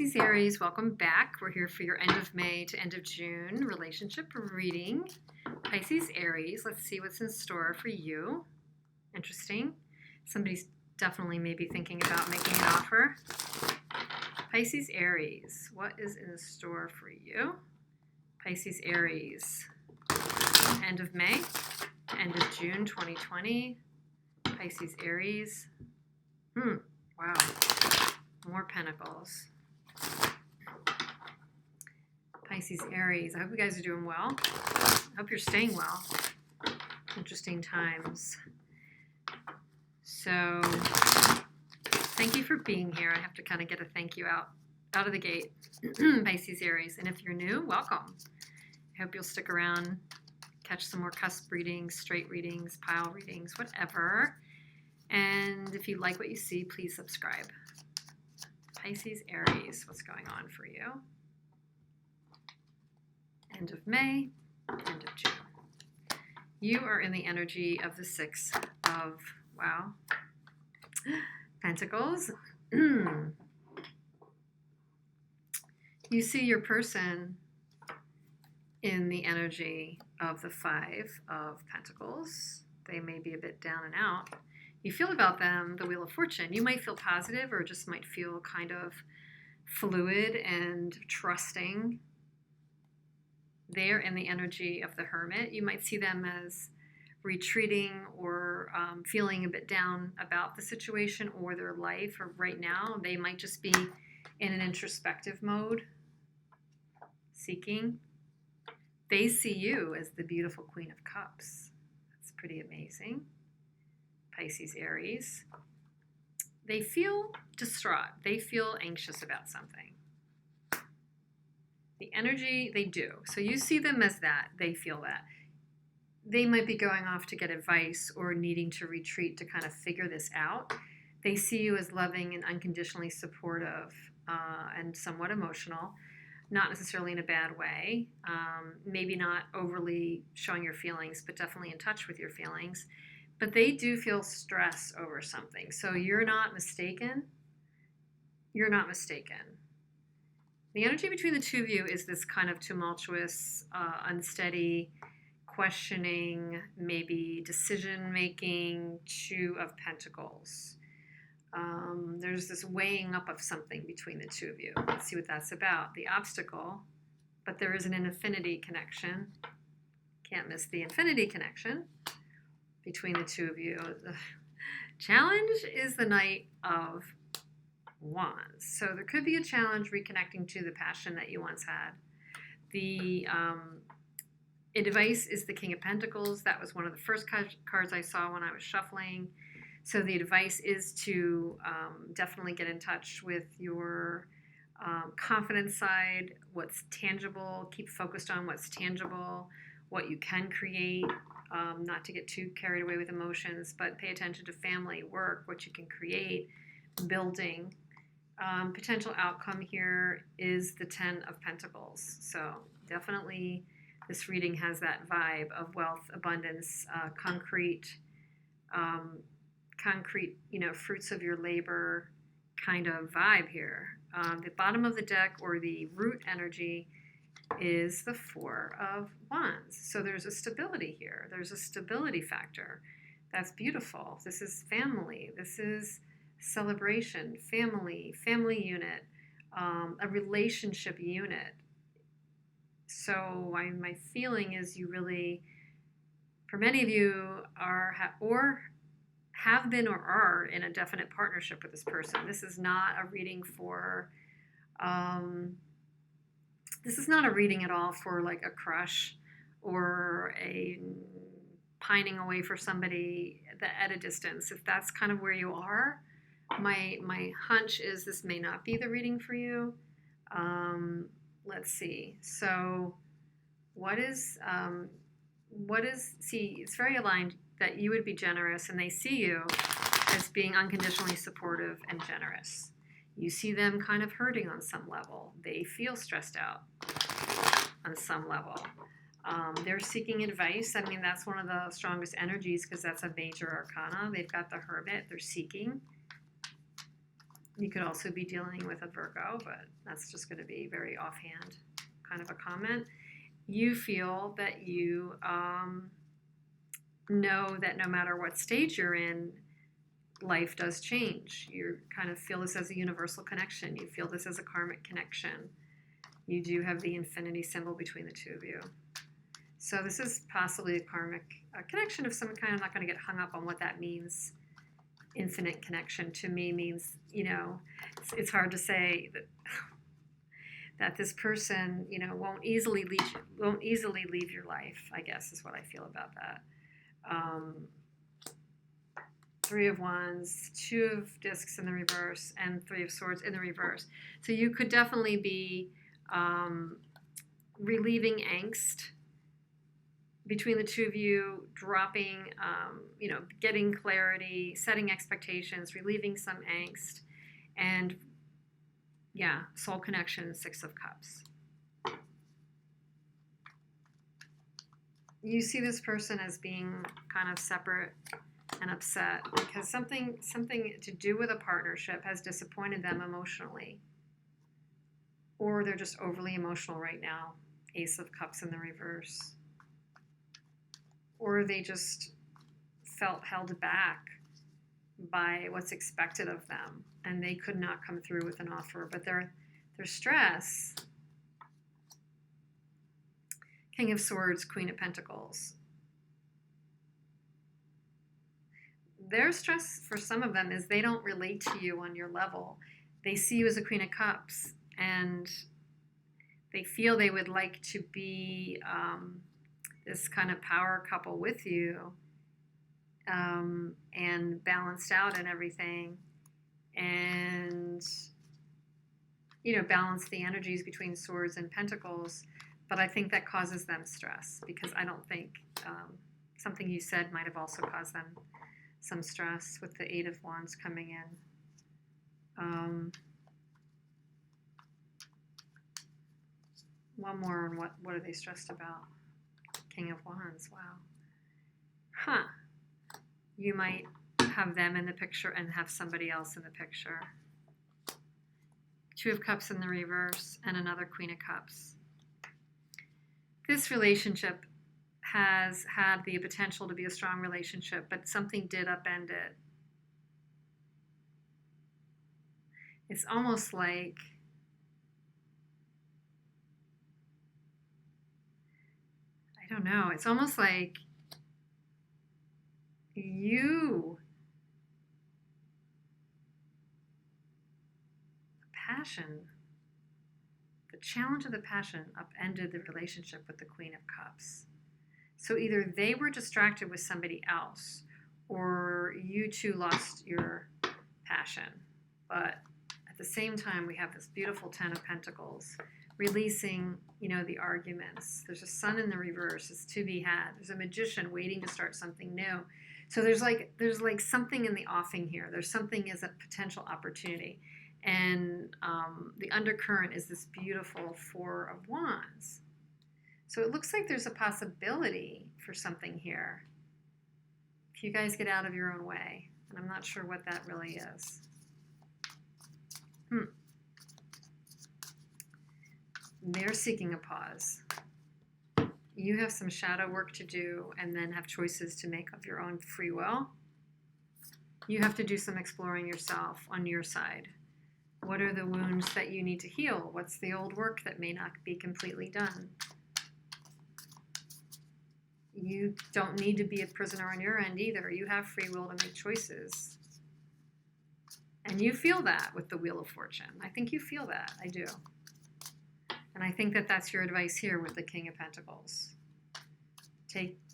Pisces-Aries, welcome back. We're here for your end of May to end of June relationship reading. Pisces-Aries, let's see what's in store for you. Interesting. Somebody's definitely maybe thinking about making an offer. Pisces-Aries, what is in store for you? Pisces-Aries, end of May, end of June 2020. Pisces-Aries. Wow. More pentacles. Pisces-Aries, I hope you guys are doing well. I hope you're staying well. Interesting times. So, thank you for being here. I have to kind of get a thank you out of the gate. Pisces-Aries. And if you're new, welcome. I hope you'll stick around, catch some more cusp readings, straight readings, pile readings, whatever. And if you like what you see, please subscribe. Pisces-Aries, what's going on for you? End of May, end of June. You are in the energy of the Six of, wow, Pentacles. You see your person in the energy of the Five of Pentacles. They may be a bit down and out. You feel about them the Wheel of Fortune. You might feel positive or just might feel kind of fluid and trusting. They're in the energy of the Hermit. You might see them as retreating or feeling a bit down about the situation or their life, or right now they might just be in an introspective mode, seeking. They see you as the beautiful Queen of Cups. That's pretty amazing. Pisces-Aries. They feel distraught. They feel anxious about something. The energy, they do. So you see them as that. They feel that. They might be going off to get advice or needing to retreat to kind of figure this out. They see you as loving and unconditionally supportive and somewhat emotional. Not necessarily in a bad way. Maybe not overly showing your feelings, but definitely in touch with your feelings. But they do feel stress over something. So you're not mistaken. You're not mistaken. The energy between the two of you is this kind of tumultuous, unsteady, questioning, maybe decision-making, Two of Pentacles. There's this weighing up of something between the two of you. Let's see what that's about. The obstacle, but there is an infinity connection. Can't miss the infinity connection between the two of you. The challenge is the Knight of Wands. So there could be a challenge reconnecting to the passion that you once had. The advice is the King of Pentacles. That was one of the first cards I saw when I was shuffling. So the advice is to definitely get in touch with your confidence side, what's tangible, keep focused on what's tangible, what you can create, not to get too carried away with emotions, but pay attention to family, work, what you can create, building. Potential outcome here is the Ten of Pentacles. So definitely this reading has that vibe of wealth, abundance, concrete, fruits of your labor kind of vibe here. The bottom of the deck, or the root energy, is the Four of Wands. So there's a stability here. There's a stability factor. That's beautiful. This is family. This is celebration, family unit, a relationship unit. So my feeling is you really, for many of you, have been or are in a definite partnership with this person. This is not a reading for, this is not a reading at all for like a crush or a pining away for somebody at a distance. If that's kind of where you are, my hunch is this may not be the reading for you. Let's see. So see, it's very aligned that you would be generous, and they see you as being unconditionally supportive and generous. You see them kind of hurting on some level. They feel stressed out on some level. They're seeking advice. I mean, that's one of the strongest energies because that's a major arcana. They've got the Hermit. They're seeking. You could also be dealing with a Virgo, but that's just going to be very offhand kind of a comment. You feel that you know that no matter what stage you're in, life does change. You kind of feel this as a universal connection. You feel this as a karmic connection. You do have the infinity symbol between the two of you. So this is possibly a karmic connection of some kind. I'm not going to get hung up on what that means. Infinite connection to me means, you know, it's hard to say that this person, you know, won't easily leave your life, I guess is what I feel about that. Three of Wands, Two of Discs in the reverse, and Three of Swords in the reverse. So you could definitely be relieving angst between the two of you, dropping, you know, getting clarity, setting expectations, relieving some angst, and yeah, soul connection, Six of Cups. You see this person as being kind of separate and upset because something to do with a partnership has disappointed them emotionally, or they're just overly emotional right now, Ace of Cups in the reverse. Or they just felt held back by what's expected of them, and they could not come through with an offer. But their stress, King of Swords, Queen of Pentacles. Their stress for some of them is they don't relate to you on your level. They see you as a Queen of Cups, and they feel they would like to be this kind of power couple with you, and balanced out and everything, and, you know, balance the energies between Swords and Pentacles. But I think that causes them stress because I don't think something you said might have also caused them some stress with the Eight of Wands coming in. One more on what are they stressed about? King of Wands, wow. Huh. You might have them in the picture and have somebody else in the picture. Two of Cups in the reverse and another Queen of Cups. This relationship has had the potential to be a strong relationship, but something did upend it. It's almost like I don't know. It's almost like the passion, the challenge of the passion upended the relationship with the Queen of Cups. So either they were distracted with somebody else, or you two lost your passion. But at the same time, we have this beautiful Ten of Pentacles, releasing, you know, the arguments. There's a Sun in the reverse. It's to be had. There's a Magician waiting to start something new. So there's like something in the offing here. There's something as a potential opportunity. And the undercurrent is this beautiful Four of Wands. So it looks like there's a possibility for something here if you guys get out of your own way. And I'm not sure what that really is. They're seeking a pause. You have some shadow work to do and then have choices to make of your own free will. You have to do some exploring yourself on your side. What are the wounds that you need to heal? What's the old work that may not be completely done? You don't need to be a prisoner on your end either. You have free will to make choices. And you feel that with the Wheel of Fortune. I think you feel that. I do. And I think that that's your advice here with the King of Pentacles.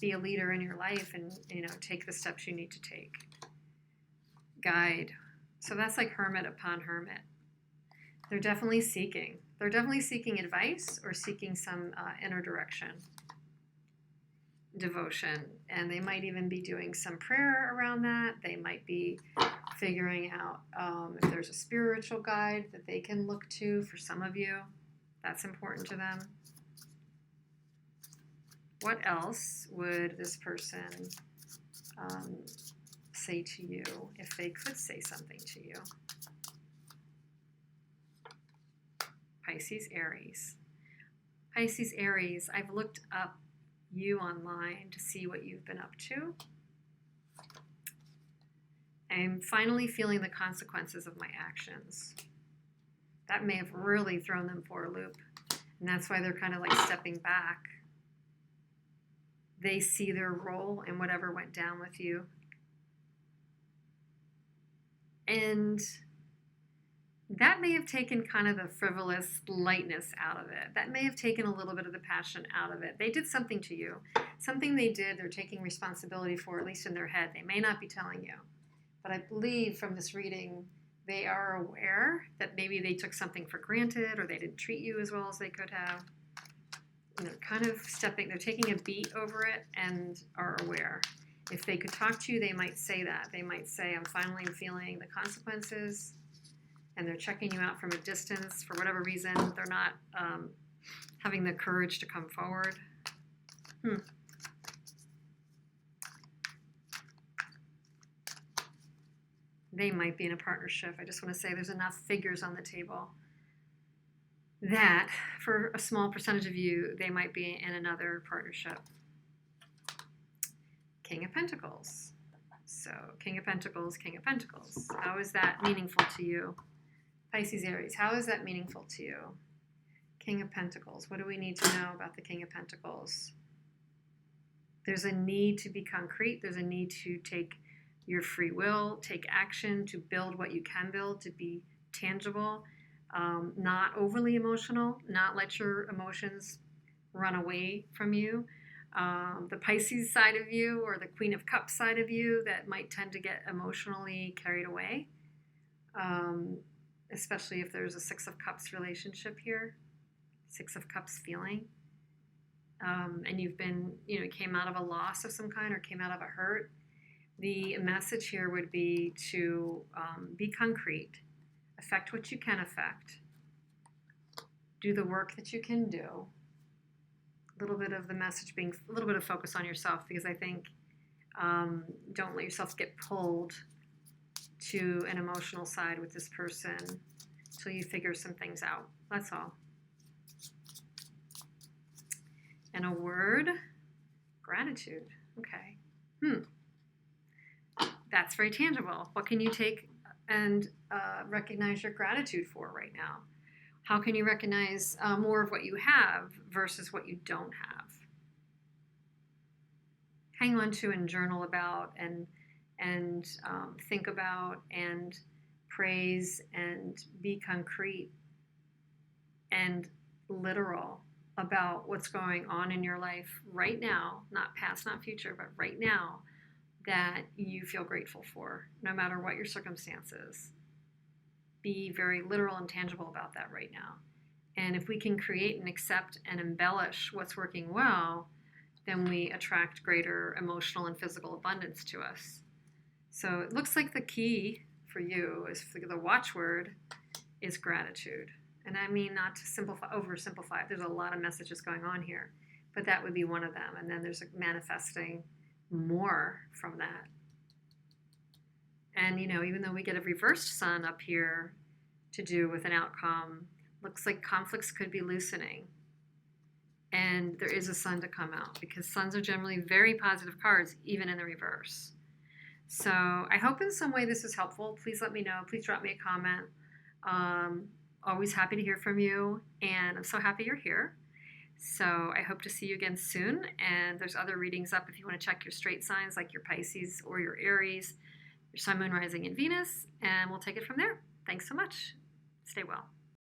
Be a leader in your life and, you know, take the steps you need to take. Guide. So that's like Hermit upon Hermit. They're definitely seeking. They're definitely seeking advice or seeking some inner direction, devotion. And they might even be doing some prayer around that. They might be figuring out if there's a spiritual guide that they can look to for some of you. That's important to them. What else would this person say to you if they could say something to you? Pisces-Aries. Pisces-Aries, I've looked up you online to see what you've been up to. I'm finally feeling the consequences of my actions. That may have really thrown them for a loop. And that's why they're kind of like stepping back. They see their role in whatever went down with you. And that may have taken kind of the frivolous lightness out of it. That may have taken a little bit of the passion out of it. They did something to you. Something they did, they're taking responsibility for, at least in their head. They may not be telling you. But I believe from this reading, they are aware that maybe they took something for granted or they didn't treat you as well as they could have. And they're kind of they're taking a beat over it and are aware. If they could talk to you, they might say that. They might say, I'm finally feeling the consequences. And they're checking you out from a distance for whatever reason. They're not having the courage to come forward. They might be in a partnership. I just want to say there's enough figures on the table that for a small percentage of you, they might be in another partnership. King of Pentacles. So King of Pentacles, King of Pentacles. How is that meaningful to you? Pisces-Aries, how is that meaningful to you? King of Pentacles. What do we need to know about the King of Pentacles? There's a need to be concrete. There's a need to take your free will, take action to build what you can build, to be tangible, not overly emotional, not let your emotions run away from you. The Pisces side of you or the Queen of Cups side of you that might tend to get emotionally carried away, especially if there's a Six of Cups relationship here, Six of Cups feeling. And you've been, came out of a loss of some kind or came out of a hurt. The message here would be to be concrete, affect what you can affect, do the work that you can do. A little bit of the message being a little bit of focus on yourself, because I think don't let yourself get pulled to an emotional side with this person until you figure some things out. That's all. And a word, gratitude. Okay. That's very tangible. What can you take and recognize your gratitude for right now? How can you recognize more of what you have versus what you don't have? Hang on to and journal about and think about and praise and be concrete and literal about what's going on in your life right now, not past, not future, but right now, that you feel grateful for, no matter what your circumstances. Be very literal and tangible about that right now. And if we can create and accept and embellish what's working well, then we attract greater emotional and physical abundance to us. So it looks like the key for you is the watchword is gratitude. And I mean not to oversimplify it. There's a lot of messages going on here, but that would be one of them. And then there's manifesting more from that. And, even though we get a reversed sun up here to do with an outcome, looks like conflicts could be loosening. And there is a sun to come out, because suns are generally very positive cards, even in the reverse. So I hope in some way this is helpful. Please let me know. Please drop me a comment. Always happy to hear from you. And I'm so happy you're here. So I hope to see you again soon. And there's other readings up if you want to check your straight signs, like your Pisces or your Aries, your Sun, Moon, Rising, and Venus. And we'll take it from there. Thanks so much. Stay well.